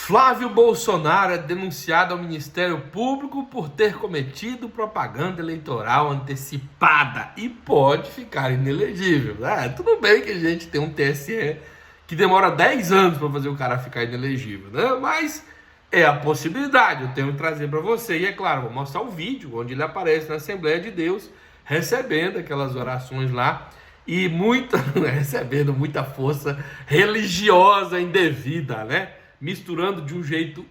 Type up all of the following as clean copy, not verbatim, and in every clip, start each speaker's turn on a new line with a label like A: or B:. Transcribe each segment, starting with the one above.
A: Flávio Bolsonaro é denunciado ao Ministério Público por ter cometido propaganda eleitoral antecipada e pode ficar inelegível. Tudo bem que a gente tem um TSE que demora 10 anos para fazer o cara ficar inelegível, né? Mas é a possibilidade, eu tenho que trazer para você. E é claro, vou mostrar o vídeo onde ele aparece na Assembleia de Deus, recebendo aquelas orações lá e recebendo muita força religiosa indevida, né? Misturando de um jeito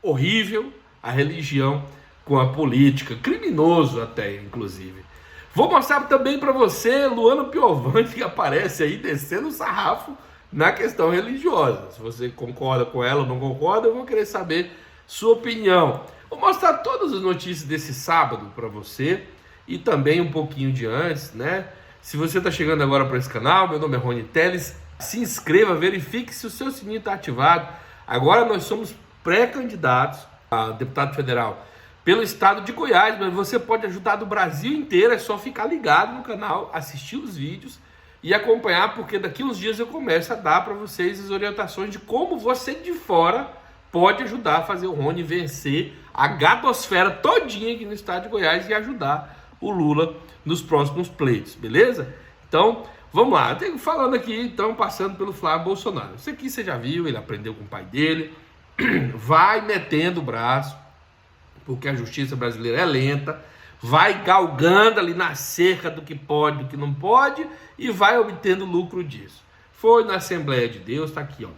A: horrível a religião com a política, criminoso até, inclusive. Vou mostrar também para você Luana Piovani, que aparece aí descendo o sarrafo na questão religiosa. Se você concorda com ela ou não concorda, eu vou querer saber sua opinião. Vou mostrar todas as notícias desse sábado para você e também um pouquinho de antes, né? Se você está chegando agora para esse canal, meu nome é Rony Teles, se inscreva, verifique se o seu sininho está ativado. Agora nós somos pré-candidatos a deputado federal pelo estado de Goiás, mas você pode ajudar do Brasil inteiro, é só ficar ligado no canal, assistir os vídeos e acompanhar, porque daqui uns dias eu começo a dar para vocês as orientações de como você de fora pode ajudar a fazer o Rony vencer a gadosfera todinha aqui no estado de Goiás e ajudar o Lula nos próximos pleitos, beleza? Então, vamos lá, falando aqui, então, passando pelo Flávio Bolsonaro. Isso aqui você já viu, ele aprendeu com o pai dele, vai metendo o braço, porque a justiça brasileira é lenta, vai galgando ali na cerca do que pode, do que não pode, e vai obtendo lucro disso. Foi na Assembleia de Deus, está aqui, ó.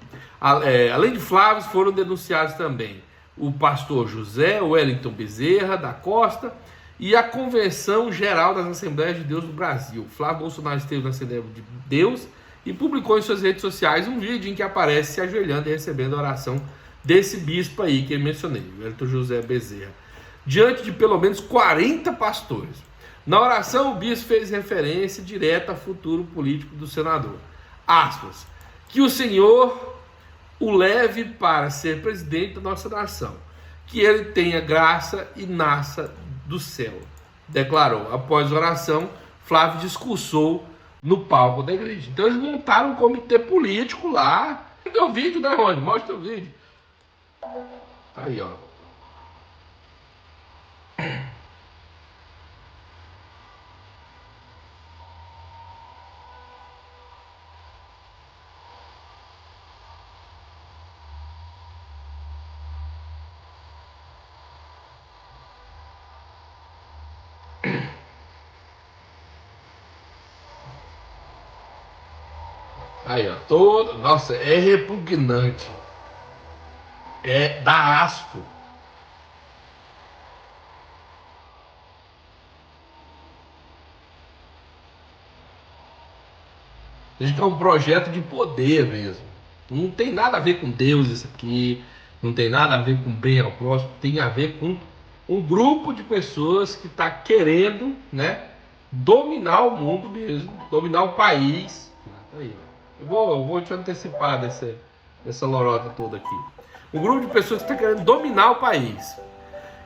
A: Além de Flávio, foram denunciados também o pastor José Wellington Bezerra da Costa e a Convenção Geral das Assembleias de Deus do Brasil. Flávio Bolsonaro esteve na Assembleia de Deus e publicou em suas redes sociais um vídeo em que aparece se ajoelhando e recebendo a oração desse bispo aí que eu mencionei, Wellington José Bezerra, diante de pelo menos 40 pastores. Na oração, o bispo fez referência direta ao futuro político do senador. Aspas, que o Senhor o leve para ser presidente da nossa nação, que ele tenha graça e nasça do céu, declarou. Após a oração, Flávio discursou no palco da igreja. Então eles montaram um comitê político lá. Tem o vídeo, né, Rony? Mostra o vídeo. Aí, ó. Aí, ó, todo. Nossa, é repugnante. Dá asco. Isso é um projeto de poder mesmo. Não tem nada a ver com Deus isso aqui. Não tem nada a ver com bem ao próximo. Tem a ver com um grupo de pessoas que está querendo, né, dominar o mundo mesmo, dominar o país. Aí, eu vou te antecipar dessa lorota toda aqui. Um grupo de pessoas que está querendo dominar o país.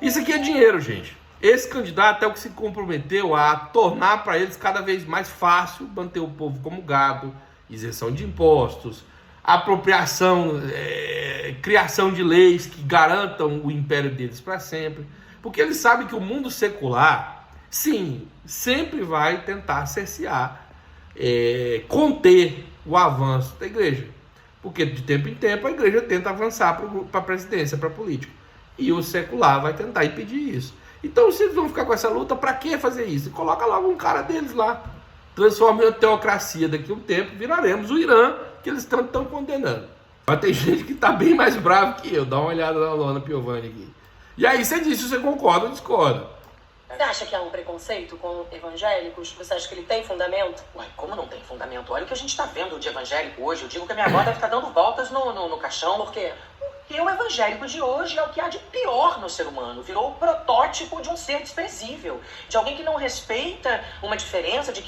A: Isso aqui é dinheiro, gente. Esse candidato é o que se comprometeu a tornar para eles cada vez mais fácil manter o povo como gado, isenção de impostos, apropriação, criação de leis que garantam o império deles para sempre. Porque eles sabem que o mundo secular, sim, sempre vai tentar cercear, conter o avanço da igreja. Porque de tempo em tempo a igreja tenta avançar para a presidência, para a política. E o secular vai tentar impedir isso. Então, se eles vão ficar com essa luta, para que fazer isso? Coloca logo um cara deles lá. Transforma em uma teocracia. Daqui a um tempo viraremos o Irã, que eles tanto estão condenando. Mas tem gente que está bem mais bravo que eu. Dá uma olhada na Luana Piovani aqui. E aí você diz se você concorda ou discorda.
B: Você acha que há um preconceito com evangélicos? Você acha que ele tem fundamento?
C: Ué, como não tem fundamento? Olha o que a gente está vendo de evangélico hoje. Eu digo que a minha avó deve estar dando voltas no caixão.
B: Por quê?
C: Porque o evangélico de hoje é o que há de pior no ser humano. Virou o protótipo de um ser desprezível. De alguém que não respeita uma diferença, de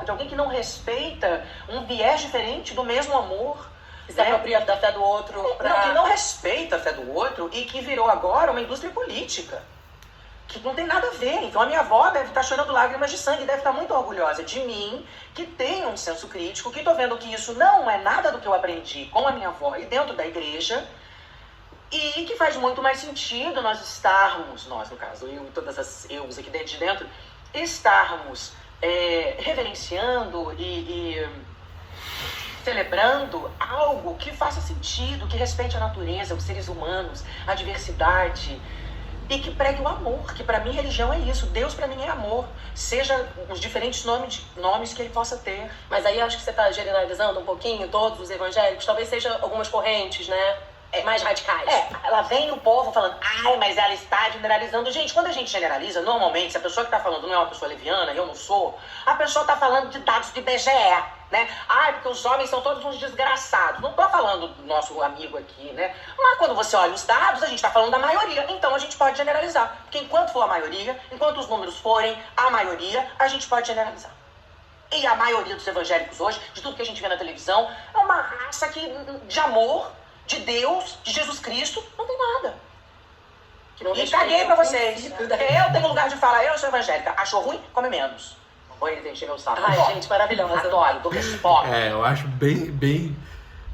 C: alguém que não respeita um viés diferente do mesmo amor.
B: Se apropria da fé do outro.
C: Que não respeita a fé do outro e que virou agora uma indústria política. Que não tem nada a ver. Então a minha avó deve estar chorando lágrimas de sangue, deve estar muito orgulhosa de mim, que tenho um senso crítico, que estou vendo que isso não é nada do que eu aprendi com a minha avó e dentro da igreja, E que faz muito mais sentido nós estarmos, nós no caso, eu e todas as eus aqui dentro de dentro, estarmos reverenciando e celebrando algo que faça sentido, que respeite a natureza, os seres humanos, a diversidade, e que pregue o amor, que para mim religião é isso, Deus para mim é amor, seja os diferentes nomes que ele possa ter.
B: Mas aí acho que você está generalizando um pouquinho todos os evangélicos, talvez seja algumas correntes, né? Mais radicais.
C: Ela vem o povo falando, ai, mas ela está generalizando. Gente, quando a gente generaliza, normalmente, se a pessoa que está falando não é uma pessoa leviana, eu não sou, a pessoa está falando de dados do IBGE, né? Ai, porque os homens são todos uns desgraçados. Não estou falando do nosso amigo aqui, né? Mas quando você olha os dados, a gente está falando da maioria. Então a gente pode generalizar. Porque enquanto for a maioria, enquanto os números forem a maioria, a gente pode generalizar. E a maioria dos evangélicos hoje, de tudo que a gente vê na televisão, é uma raça de amor, de Deus, de Jesus Cristo, não tem nada.
B: Que não
C: E caguei pra vocês.
B: Eu
C: Eu tenho lugar de falar, eu sou evangélica. Achou ruim? Come menos. Ou ele tem que chegar o saco.
B: Ai, gente, maravilhosa.
C: Adoro, dou resposta.
A: Eu acho bem...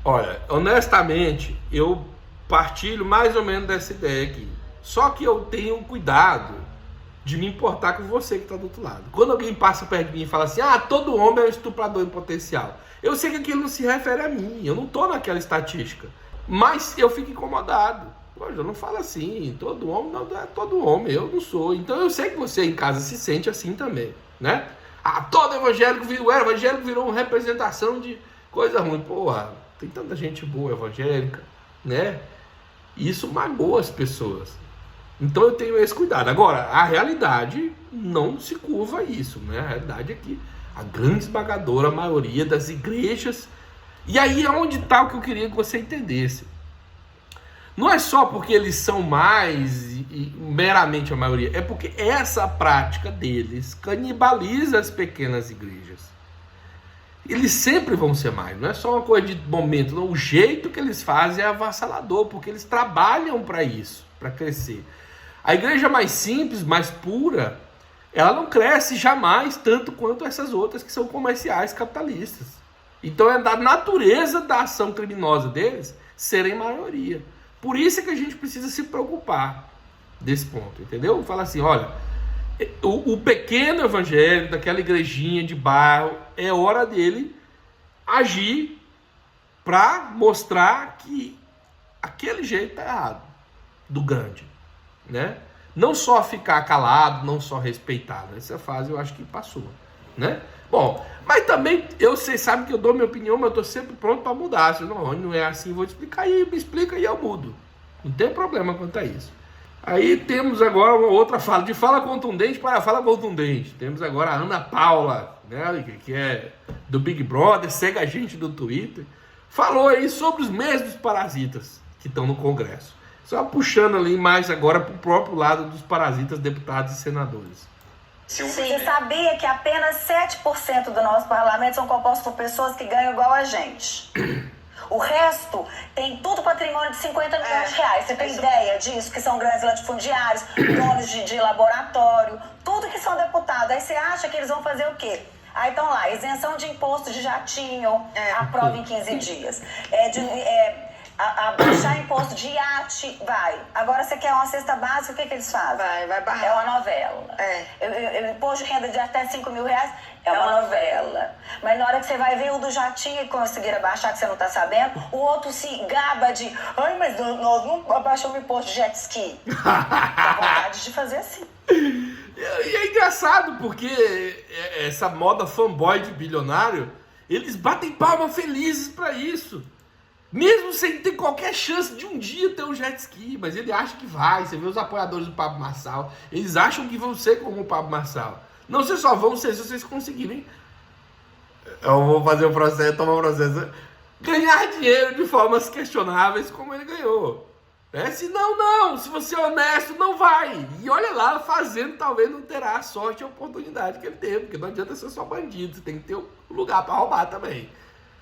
A: Olha, honestamente, eu partilho mais ou menos dessa ideia aqui. Só que eu tenho cuidado de me importar com você que está do outro lado. Quando alguém passa perto de mim e fala assim, todo homem é um estuprador em potencial. Eu sei que aquilo não se refere a mim, eu não estou naquela estatística. Mas eu fico incomodado. Poxa, eu não falo assim, todo homem não é todo homem, eu não sou. Então eu sei que você em casa se sente assim também, né? Todo evangélico virou uma representação de coisa ruim. Porra, tem tanta gente boa evangélica, né? Isso magoa as pessoas. Então eu tenho esse cuidado. Agora, a realidade não se curva a isso, né? A realidade é que a grande esmagadora maioria das igrejas... E aí é onde está o que eu queria que você entendesse. Não é só porque eles são mais e meramente a maioria, é porque essa prática deles canibaliza as pequenas igrejas. Eles sempre vão ser mais, não é só uma coisa de momento, não. O jeito que eles fazem é avassalador, porque eles trabalham para isso, para crescer. A igreja mais simples, mais pura, ela não cresce jamais tanto quanto essas outras que são comerciais, capitalistas. Então é da natureza da ação criminosa deles serem maioria. Por isso é que a gente precisa se preocupar desse ponto, entendeu? Fala assim, olha, o pequeno evangélico daquela igrejinha de bairro, é hora dele agir para mostrar que aquele jeito está errado, do grande, né? Não só ficar calado, não só respeitar. Essa fase eu acho que passou, né? Bom, mas também, vocês sabem que eu dou minha opinião, mas eu estou sempre pronto para mudar. Se não é assim, vou te explicar, e me explica e eu mudo. Não tem problema quanto a isso. Aí temos agora uma outra fala, de fala contundente para fala contundente. Temos agora a Ana Paula, né, que é do Big Brother, segue a gente do Twitter, falou aí sobre os mesmos parasitas que estão no Congresso. Só puxando ali mais agora para o próprio lado dos parasitas, deputados e senadores.
D: Você sabia que apenas 7% do nosso parlamento são compostos por pessoas que ganham igual a gente? O resto tem tudo patrimônio de 50 milhões de reais. Você tem ideia disso? Que são grandes latifundiários, donos de laboratório, tudo que são deputados. Aí você acha que eles vão fazer o quê? Aí estão lá, isenção de imposto de jatinho, aprova em 15 dias. Baixar imposto de iate, vai. Agora você quer uma cesta básica, o que eles fazem?
E: Vai barrar.
D: É uma novela. Imposto de renda de até 5 mil reais, é uma novela. Mas na hora que você vai ver o do jatinho e conseguir abaixar, que você não tá sabendo, o outro se gaba de, mas nós não abaixamos o imposto de jet ski. Dá vontade de fazer assim.
A: E é engraçado, porque essa moda fanboy de bilionário, eles batem palma felizes para isso. Mesmo sem ter qualquer chance de um dia ter um jet ski, mas ele acha que vai. Você vê os apoiadores do Pablo Marçal, eles acham que vão ser como o Pablo Marçal. Não, vocês só vão ser se vocês conseguirem. Eu vou fazer um processo, tomar um processo. Ganhar dinheiro de formas questionáveis como ele ganhou. Se não, se você é honesto, não vai. E olha lá, fazendo, talvez não terá a sorte e a oportunidade que ele teve, porque não adianta ser só bandido, você tem que ter um lugar para roubar também.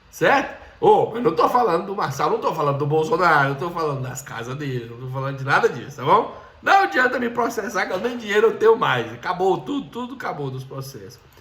A: Certo? Eu não tô falando do Marçal, não tô falando do Bolsonaro, não tô falando das casas dele, não tô falando de nada disso, tá bom? Não adianta me processar, que eu nem dinheiro eu tenho mais. Acabou, tudo acabou dos processos.